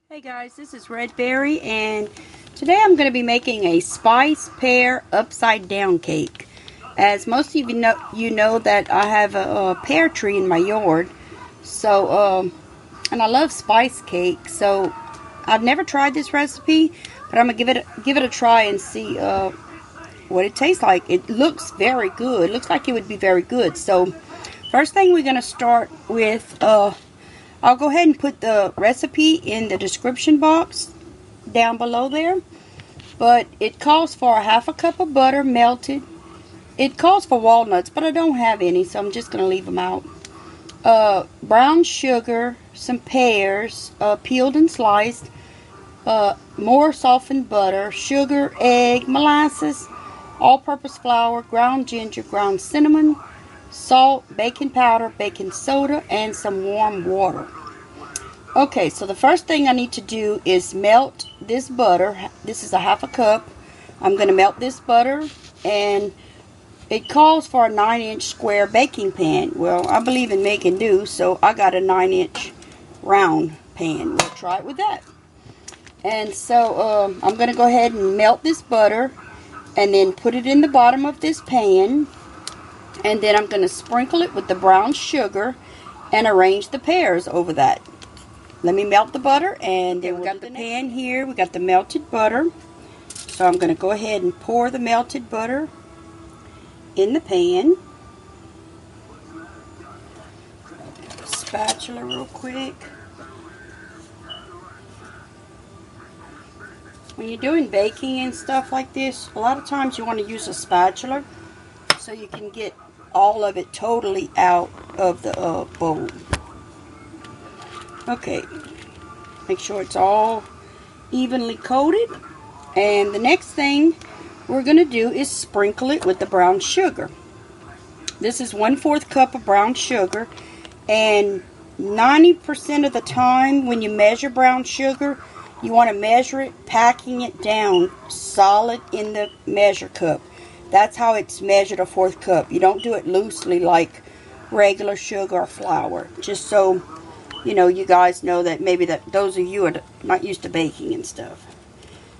Hey guys, this is Red Berry, and today I'm going to be making a spice pear upside down cake. As most of you know that I have a pear tree in my yard, so and I love spice cake. So I've never tried this recipe, but I'm gonna give it a try and see what it tastes like. It looks very good. It looks like it would be very good. So first thing we're going to start with. I'll go ahead and put the recipe in the description box down below there. But it calls for a half a cup of butter melted. It calls for walnuts, but I don't have any, so I'm just going to leave them out. Brown sugar, some pears, peeled and sliced, more softened butter, sugar, egg, molasses, all-purpose flour, ground ginger, ground cinnamon, salt, baking powder, baking soda, and some warm water. Okay, so the first thing I need to do is melt this butter. This is a half a cup. I'm going to melt this butter, and it calls for a 9-inch square baking pan. Well, I believe in making do, so I got a 9-inch round pan. We'll try it with that. And so I'm going to go ahead and melt this butter and then put it in the bottom of this pan. And then I'm going to sprinkle it with the brown sugar and arrange the pears over that. Let me melt the butter, and then we got the pan here. We got the melted butter. So I'm going to go ahead and pour the melted butter in the pan. Spatula real quick. When you're doing baking and stuff like this, a lot of times you want to use a spatula so you can get all of it totally out of the bowl. Okay, make sure it's all evenly coated, and the next thing we're going to do is sprinkle it with the brown sugar. This is 1/4 cup of brown sugar, and 90% of the time when you measure brown sugar, you want to measure it packing it down solid in the measure cup. That's how it's measured, a 1/4 cup. You don't do it loosely like regular sugar or flour. Just so, you know, you guys know that maybe that those of you are not used to baking and stuff.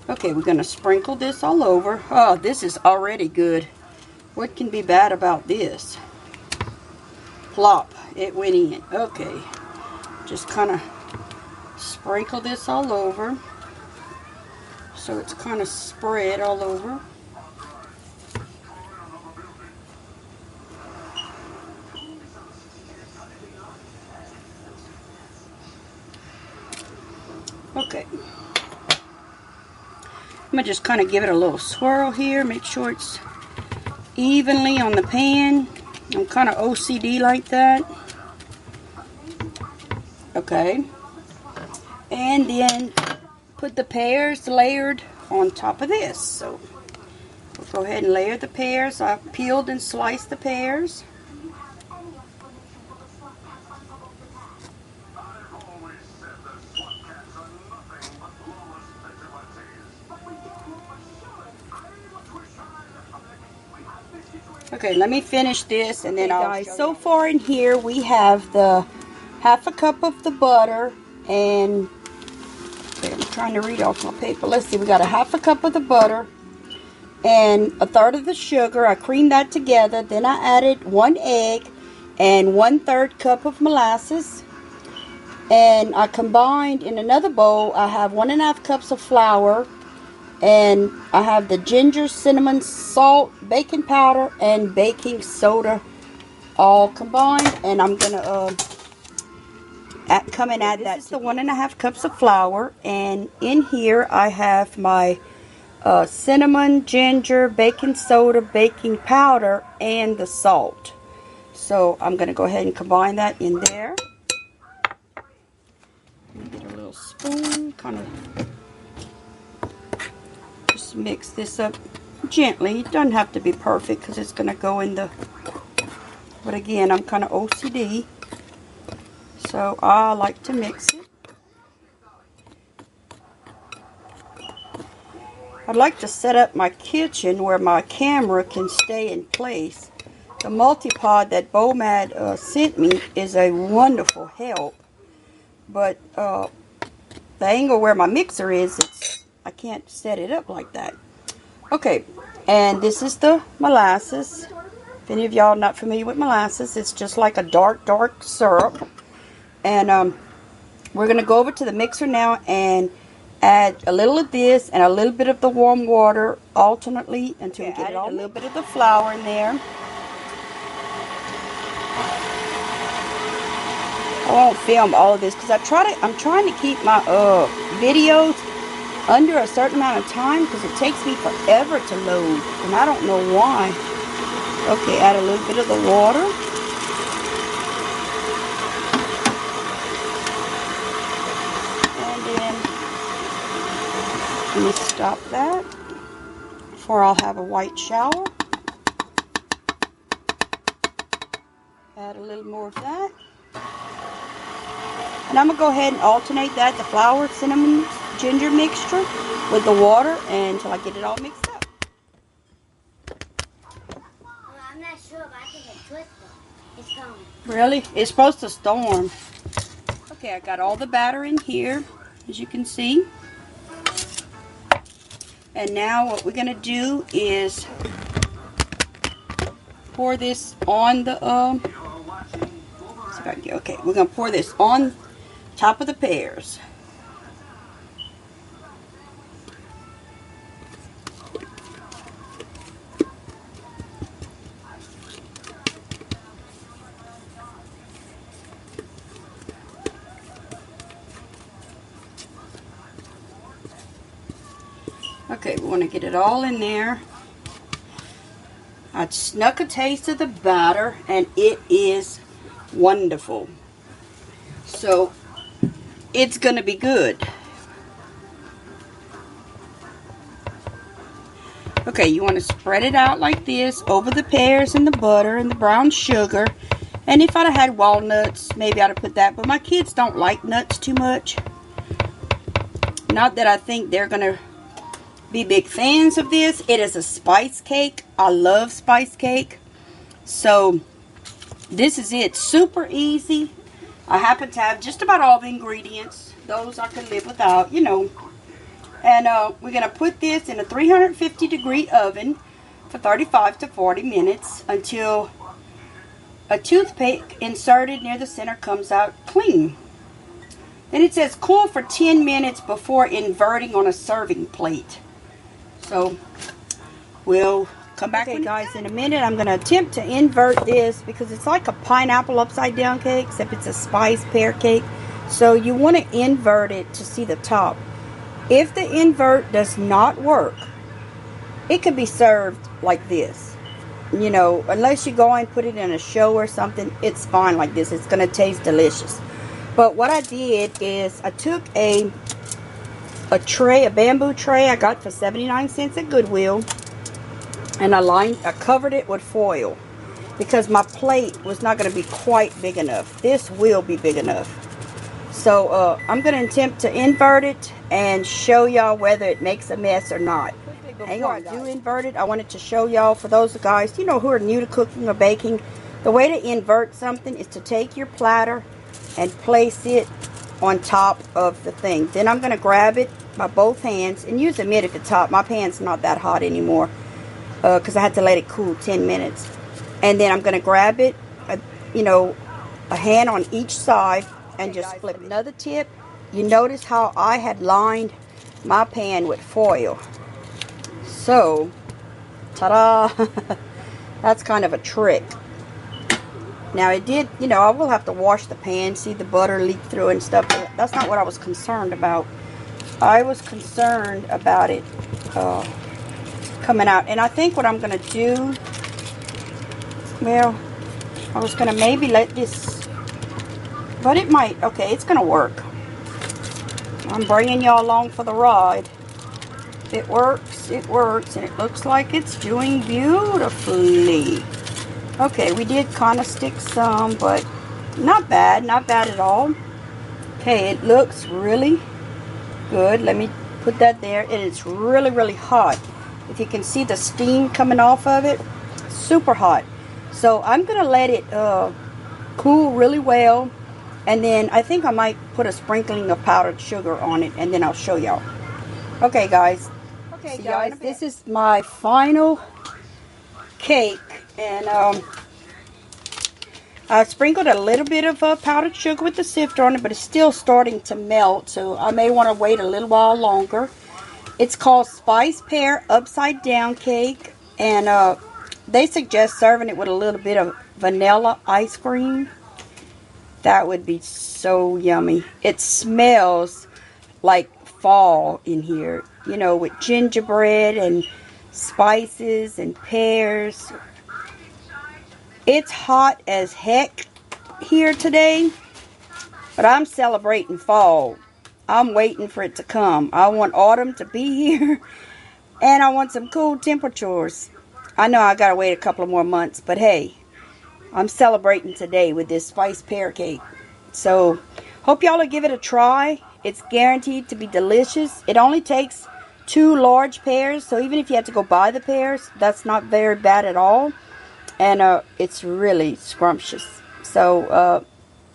Okay, we're going to sprinkle this all over. Oh, this is already good. What can be bad about this? Plop. It went in. Okay. Just kind of sprinkle this all over so it's kind of spread all over. Okay, I'm going to just kind of give it a little swirl here, make sure it's evenly on the pan. I'm kind of OCD like that. Okay, and then put the pears layered on top of this. So we'll go ahead and layer the pears. I've peeled and sliced the pears. Okay, let me finish this and then guys, so far in here we have the half a cup of the butter and okay, I'm trying to read off my paper. Let's see, we got a half a cup of the butter and 1/3 of the sugar. I creamed that together. Then I added 1 egg and 1/3 cup of molasses. And I combined in another bowl, I have 1½ cups of flour. And I have the ginger, cinnamon, salt, baking powder, and baking soda all combined. And I'm going to come and add that. This is the 1½ cups of flour. And in here I have my cinnamon, ginger, baking soda, baking powder, and the salt. So I'm going to go ahead and combine that in there. Get a little spoon, kind of mix this up gently. It doesn't have to be perfect because it's going to go in the, but again, I'm kind of OCD, so I like to mix it. I'd like to set up my kitchen where my camera can stay in place. The multi-pod that BOMAD sent me is a wonderful help, but the angle where my mixer is, I can't set it up like that. Okay, and this is the molasses. If any of y'all not familiar with molasses, it's just like a dark syrup. And we're going to go over to the mixer now and add a little of this and a little bit of the warm water alternately until we get it all. A little bit of the flour in there. I won't film all of this because I'm trying to keep my videos under a certain amount of time because it takes me forever to load, and I don't know why. Okay, add a little bit of the water. And then let me stop that before I'll have a white shower. Add a little more of that. And I'm going to go ahead and alternate that, the flour, cinnamon, ginger mixture with the water until I get it all mixed up. Well, I'm not sure, but I think it's twisted. It's coming. Really? It's supposed to storm. Okay, I got all the batter in here, as you can see. And now what we're going to do is pour this on the, okay, we're going to pour this on top of the pears. Okay, we want to get it all in there. I snuck a taste of the batter and it is wonderful. So it's going to be good. Okay, you want to spread it out like this over the pears and the butter and the brown sugar. And if I'd have had walnuts, maybe I'd have put that. But my kids don't like nuts too much. Not that I think they're going to be big fans of this. It is a spice cake. I love spice cake. So this is it. Super easy. I happen to have just about all the ingredients. Those I can live without, you know. And we're going to put this in a 350-degree oven for 35 to 40 minutes until a toothpick inserted near the center comes out clean. Then it says cool for 10 minutes before inverting on a serving plate. So we'll come back. Okay, guys, in a minute I'm going to attempt to invert this because it's like a pineapple upside down cake, except it's a spice pear cake. So you want to invert it to see the top. If the invert does not work, it could be served like this. You know, unless you go and put it in a show or something, it's fine like this. It's going to taste delicious. But what I did is I took a tray, a bamboo tray I got for 79 cents at Goodwill, and I covered it with foil because my plate was not going to be quite big enough. This will be big enough. So I'm going to attempt to invert it and show y'all whether it makes a mess or not. Before I do invert it, I wanted to show y'all, for those guys, you know, who are new to cooking or baking, the way to invert something is to take your platter and place it on top of the thing. Then I'm going to grab it by both hands and use a mitt if it's hot. My pan's not that hot anymore because I had to let it cool 10 minutes. And then I'm going to grab it, you know, a hand on each side and just flip it. Another tip, you notice how I had lined my pan with foil. So, ta-da! That's kind of a trick. Now it did, you know, I will have to wash the pan, see the butter leak through and stuff. But that's not what I was concerned about. I was concerned about it coming out. And I think what I'm going to do, well, I was going to maybe let this, but it might, okay, it's going to work. I'm bringing y'all along for the ride. It works, and it looks like it's doing beautifully. Okay, we did kind of stick some, but not bad at all. Okay, it looks really good. Let me put that there. And it's really, really hot. If you can see the steam coming off of it, super hot. So I'm going to let it cool really well. And then I think I might put a sprinkling of powdered sugar on it, and then I'll show y'all. Okay, guys. Okay, guys, this is my final cake, and I sprinkled a little bit of powdered sugar with the sifter on it, but it's still starting to melt, so I may want to wait a little while longer. It's called Spice Pear Upside Down Cake, and they suggest serving it with a little bit of vanilla ice cream. That would be so yummy. It smells like fall in here, you know, with gingerbread and spices and pears. It's hot as heck here today, but I'm celebrating fall. I'm waiting for it to come. I want autumn to be here, and I want some cool temperatures. I know I gotta wait a couple of more months, but hey, I'm celebrating today with this spice pear cake. So, hope y'all will give it a try. It's guaranteed to be delicious. It only takes 2 large pears, so even if you have to go buy the pears, that's not very bad at all. And it's really scrumptious. So,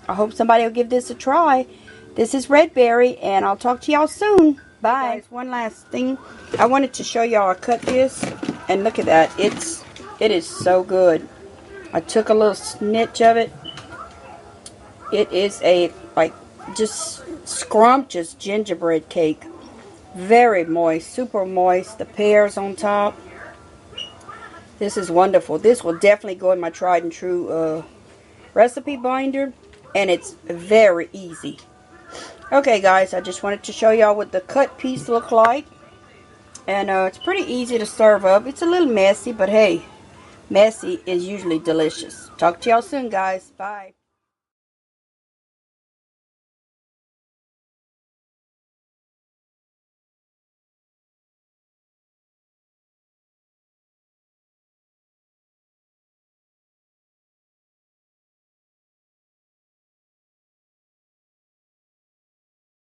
I hope somebody will give this a try. This is Red Berry, and I'll talk to y'all soon. Bye. Hey guys, one last thing. I wanted to show y'all I cut this, and look at that. It is so good. I took a little snitch of it. It is a, like, just scrumptious gingerbread cake. Very moist, super moist. The pears on top. This is wonderful. This will definitely go in my tried and true recipe binder. And it's very easy. Okay, guys, I just wanted to show y'all what the cut piece look like. And it's pretty easy to serve up. It's a little messy, but hey, messy is usually delicious. Talk to y'all soon, guys. Bye.